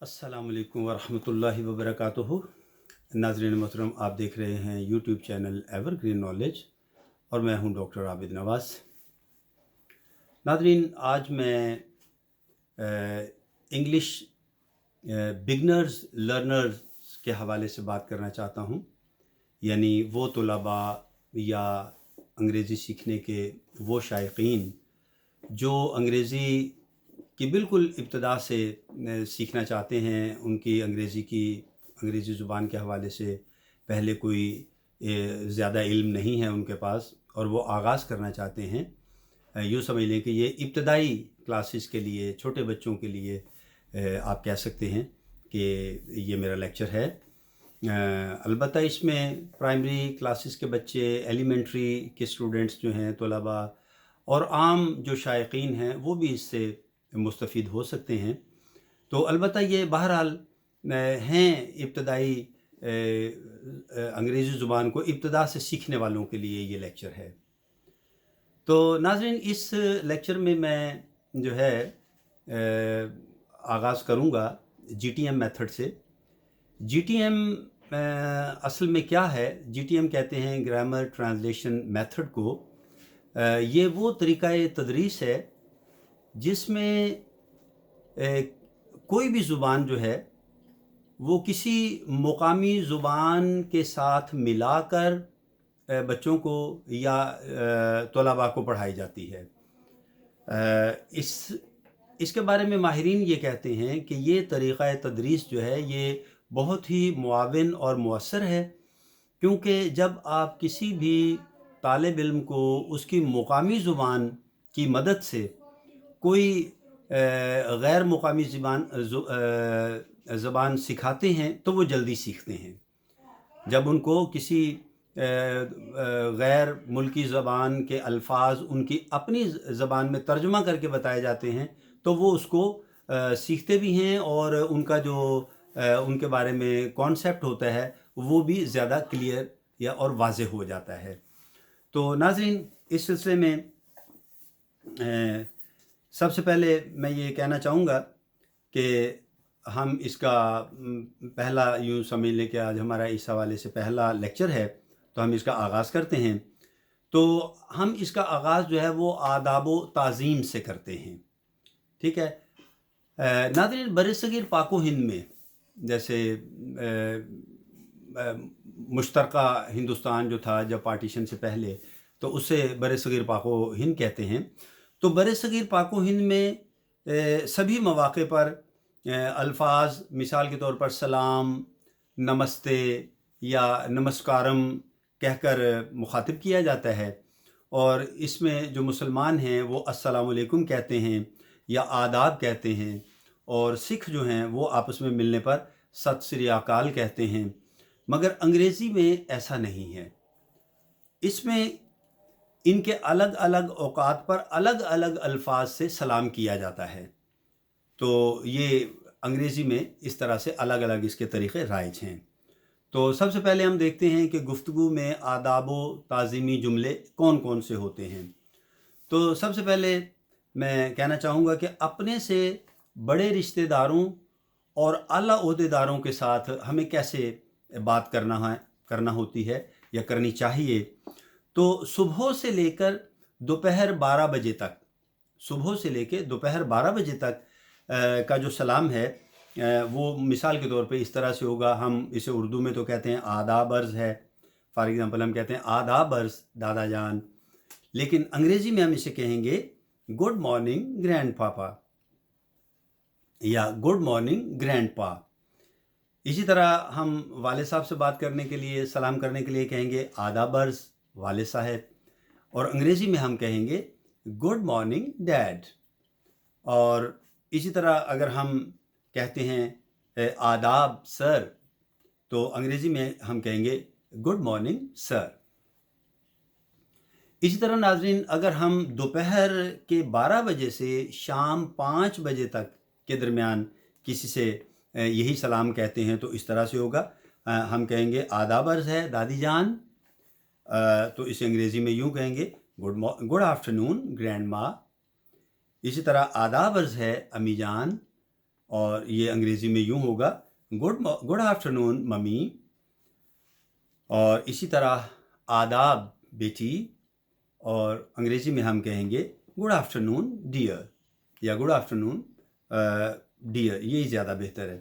अस्सलाम वालेकुम वरहमतुल्लाहि वबरकातुहू। नाज़रीन मोहतरम, आप देख रहे हैं यूट्यूब चैनल एवरग्रीन नॉलेज और मैं हूं डॉक्टर आबिद नवाज़। नाज़रीन, आज मैं इंग्लिश बिगनर्स लर्नर्स के हवाले से बात करना चाहता हूं, यानी वो तलबा या अंग्रेज़ी सीखने के वो शायकीन जो अंग्रेज़ी कि बिल्कुल इब्तदा से सीखना चाहते हैं। उनकी अंग्रेज़ी ज़ुबान के हवाले से पहले कोई ज़्यादा इल्म नहीं है उनके पास और वो आगाज़ करना चाहते हैं। यूँ समझ लें कि ये इब्तदाई क्लासेस के लिए, छोटे बच्चों के लिए आप कह सकते हैं कि ये मेरा लेक्चर है। अलबत्ता इसमें प्राइमरी क्लासेस के बच्चे, एलिमेंट्री के स्टूडेंट्स जो हैं, तलबा और आम जो शायकीन हैं वो भी इससे मुस्तफ़ीद हो सकते हैं। तो अलबत्ता ये बहरहाल हैं इब्तदाई अंग्रेज़ी ज़ुबान को इब्तदा से सीखने वालों के लिए ये लेक्चर है। तो नाज़रीन, इस लेक्चर में मैं जो है आगाज़ करूँगा GTM मेथड से। GTM असल में क्या है? GTM कहते हैं ग्रामर ट्रांसलेशन मेथड को। ये वो तरीक़ा तदरीस है जिसमें कोई भी ज़ुबान जो है वो किसी मुकामी ज़ुबान के साथ मिलाकर बच्चों को या तलबा को पढ़ाई जाती है। इसके बारे में माहिरीन ये कहते हैं कि ये तरीक़ा तदरीस जो है ये बहुत ही मुआविन और मुअस्सर है, क्योंकि जब आप किसी भी तालिब इल्म को उसकी मुकामी ज़ुबान की मदद से कोई गैर मुकामी ज़बान सिखाते हैं तो वो जल्दी सीखते हैं। जब उनको किसी गैर मुल्की ज़बान के अल्फाज उनकी अपनी ज़बान में तर्जुमा करके बताए जाते हैं तो वो उसको सीखते भी हैं और उनका जो उनके बारे में कॉन्सेप्ट होता है वो भी ज़्यादा क्लियर या और वाज़ेह हो जाता है। तो नाज़रीन, इस सिलसिले में सबसे पहले मैं ये कहना चाहूँगा कि हम इसका पहला यूँ समझ लें कि आज हमारा इस हवाले से पहला लेक्चर है, तो हम इसका आगाज़ करते हैं। तो हम इसका आगाज़ जो है वो आदाब व ताज़ीम से करते हैं, ठीक है। नाज़रीन, बरसगीर पाक व हिंद में, जैसे मुश्तरका हिंदुस्तान जो था जब पार्टीशन से पहले, तो उसे बरसगीर पाक व हिंद कहते हैं। तो बरसगीर पाक व हिंद में सभी मौक़े पर अल्फाज, मिसाल के तौर पर सलाम, नमस्ते या नमस्कारम कहकर मुखातिब किया जाता है, और इसमें जो मुसलमान हैं वो अस्सलामु अलैकुम कहते हैं या आदाब कहते हैं, और सिख जो हैं वो आपस में मिलने पर सत श्री अकाल कहते हैं। मगर अंग्रेज़ी में ऐसा नहीं है। इसमें इनके अलग अलग औकात पर अलग अलग अल्फाज से सलाम किया जाता है। तो ये अंग्रेज़ी में इस तरह से अलग अलग इसके तरीक़े राइज हैं। तो सबसे पहले हम देखते हैं कि गुफ्तगू में आदाब व ताज़ीमी जुमले कौन कौन से होते हैं। तो सबसे पहले मैं कहना चाहूँगा कि अपने से बड़े रिश्तेदारों और आला ओहदेदारों के साथ हमें कैसे बात करना होती है या करनी चाहिए। तो सुबह से लेकर दोपहर 12 बजे तक, सुबह से लेकर दोपहर 12 बजे तक का जो सलाम है वो मिसाल के तौर पे इस तरह से होगा। हम इसे उर्दू में तो कहते हैं आदाब अर्ज़ है, फॉर एग्ज़ाम्पल हम कहते हैं आदाब अर्ज़ दादा जान, लेकिन अंग्रेज़ी में हम इसे कहेंगे गुड मॉर्निंग ग्रैंड पापा या गुड मॉर्निंग ग्रैंड पा। इसी तरह हम वाले साहब से बात करने के लिए, सलाम करने के लिए कहेंगे आदाब अर्ज़ वाले साहब, और अंग्रेज़ी में हम कहेंगे गुड मॉर्निंग डैड। और इसी तरह अगर हम कहते हैं आदाब सर, तो अंग्रेज़ी में हम कहेंगे गुड मॉर्निंग सर। इसी तरह नाज़रीन, अगर हम दोपहर के 12 बजे से शाम 5 बजे तक के दरमियान किसी से यही सलाम कहते हैं तो इस तरह से होगा। हम कहेंगे आदाब अर्ज़ है दादी जान, तो इसे अंग्रेज़ी में यूँ कहेंगे गुड आफ्टरनून ग्रैंड माँ। इसी तरह आदाब अर्ज़ है अम्मी जान, اور یہ انگریزی میں یوں ہوگا گڈ آفٹرنون ممی، اور اسی طرح آداب بیٹی، اور انگریزی میں ہم کہیں گے گڈ آفٹرنون ڈیئر یا گڈ آفٹرنون ڈیئر، یہی زیادہ بہتر ہے۔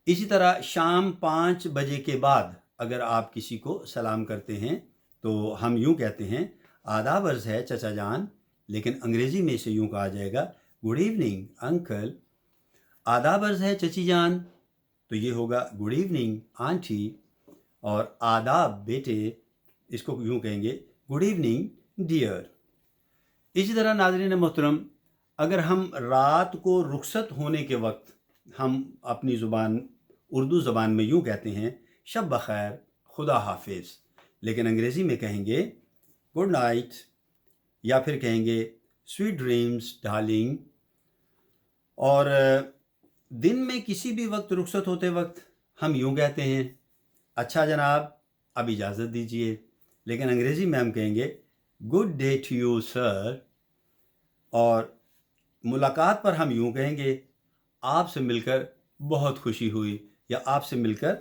اسی طرح شام 5 بجے کے بعد اگر آپ کسی کو سلام کرتے ہیں تو ہم یوں کہتے ہیں آداب عرض ہے چچا جان، لیکن انگریزی میں اسے یوں کہا جائے گا گڈ ایوننگ انکل۔ آداب عرض ہے چچی جان تو یہ ہوگا گڈ ایوننگ آنٹی، اور آداب بیٹے اس کو یوں کہیں گے گڈ ایوننگ ڈیئر۔ اسی طرح ناظرین محترم، اگر ہم رات کو رخصت ہونے کے وقت ہم اپنی زبان اردو زبان میں یوں کہتے ہیں شب بخیر خدا حافظ، لیکن انگریزی میں کہیں گے گڈ نائٹ، یا پھر کہیں گے سویٹ ڈریمز ڈارلنگ۔ اور دن میں کسی بھی وقت رخصت ہوتے وقت ہم یوں کہتے ہیں اچھا جناب اب اجازت دیجیے، لیکن انگریزی میں ہم کہیں گے good day to you sir. اور ملاقات پر ہم یوں کہیں گے آپ سے مل کر بہت خوشی ہوئی، یا آپ سے مل کر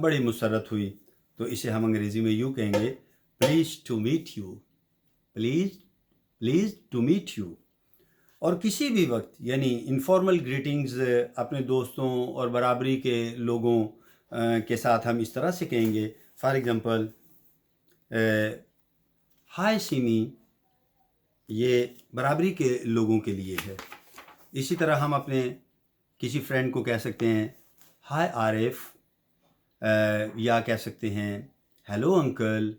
بڑی مسرت ہوئی، تو اسے ہم انگریزی میں یوں کہیں گے please to meet you, please to meet you. اور کسی بھی وقت یعنی انفارمل گریٹنگز اپنے دوستوں اور برابری کے لوگوں کے ساتھ ہم اس طرح سے کہیں گے، فار ایگزامپل ہائے سیمی، یہ برابری کے لوگوں کے لیے ہے۔ اسی طرح ہم اپنے کسی فرینڈ کو کہہ سکتے ہیں ہائے عارف، یا کہہ سکتے ہیں ہیلو انکل،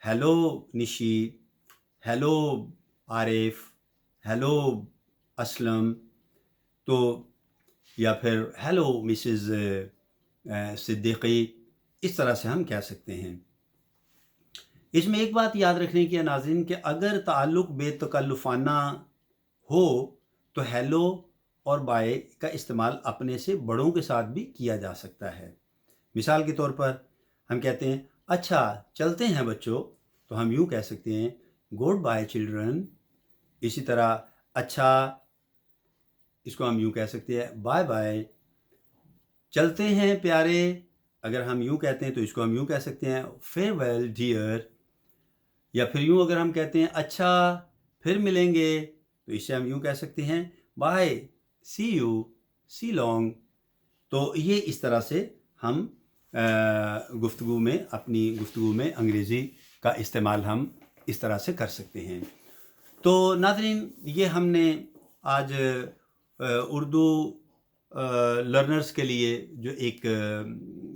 ہیلو نشی، ہیلو عارف، ہیلو اسلم، تو یا پھر ہیلو مسز صدیقی، اس طرح سے ہم کہہ سکتے ہیں۔ اس میں ایک بات یاد رکھنے کی ہے ناظرین کہ اگر تعلق بے تکلفانہ ہو تو ہیلو اور بائے کا استعمال اپنے سے بڑوں کے ساتھ بھی کیا جا سکتا ہے۔ مثال کے طور پر ہم کہتے ہیں اچھا چلتے ہیں بچوں، تو ہم یوں کہہ سکتے ہیں گڈ بائے چلڈرن۔ اسی طرح اچھا، اس کو ہم یوں کہہ سکتے ہیں بائے بائے۔ چلتے ہیں پیارے، اگر ہم یوں کہتے ہیں تو اس کو ہم یوں کہہ سکتے ہیں فیئر ویل ڈیئر۔ یا پھر یوں اگر ہم کہتے ہیں اچھا پھر ملیں گے، تو اسے ہم یوں کہہ سکتے ہیں bye, see you, see long. تو یہ اس طرح سے ہم اپنی گفتگو میں انگریزی کا استعمال ہم اس طرح سے کر سکتے ہیں۔ تو ناظرین، یہ ہم نے آج اردو لرنرز کے لیے جو ایک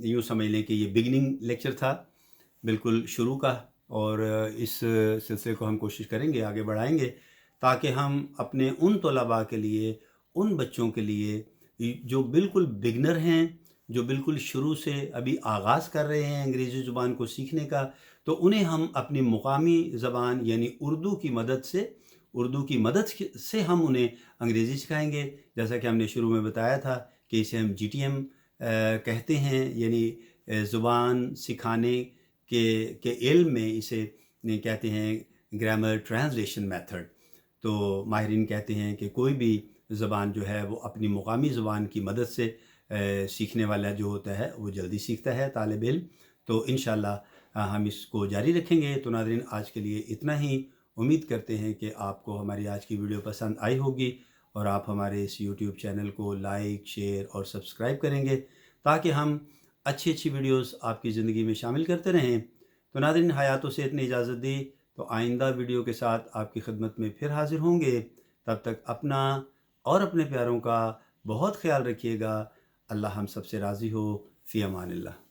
یوں سمجھ لیں کہ یہ بگننگ لیکچر تھا، بالکل شروع کا، اور اس سلسلے کو ہم کوشش کریں گے آگے بڑھائیں گے تاکہ ہم اپنے ان طلباء کے لیے، ان بچوں کے لیے جو بالکل بگنر ہیں، جو بالکل شروع سے ابھی آغاز کر رہے ہیں انگریزی زبان کو سیکھنے کا، تو انہیں ہم اپنی مقامی زبان یعنی اردو کی مدد سے ہم انہیں انگریزی سکھائیں گے۔ جیسا کہ ہم نے شروع میں بتایا تھا کہ اسے ہم GTM کہتے ہیں، یعنی زبان سکھانے کے علم میں اسے کہتے ہیں گرامر ٹرانسلیشن میتھڈ۔ تو ماہرین کہتے ہیں کہ کوئی بھی زبان جو ہے وہ اپنی مقامی زبان کی مدد سے سیکھنے والا جو ہوتا ہے وہ جلدی سیکھتا ہے طالب علم۔ تو انشاءاللہ ہم اس کو جاری رکھیں گے۔ تو ناظرین، آج کے لیے اتنا ہی۔ امید کرتے ہیں کہ آپ کو ہماری آج کی ویڈیو پسند آئی ہوگی، اور آپ ہمارے اس YouTube چینل کو لائک، شیئر اور سبسکرائب کریں گے تاکہ ہم اچھی ویڈیوز آپ کی زندگی میں شامل کرتے رہیں۔ تو ناظرین، حیات و صحت نے اجازت دی، تو آئندہ ویڈیو کے ساتھ آپ کی خدمت میں پھر حاضر ہوں گے۔ تب تک اپنا اور اپنے پیاروں کا بہت خیال رکھیے گا۔ اللہ ہم سب سے راضی ہو۔ فی امان اللہ۔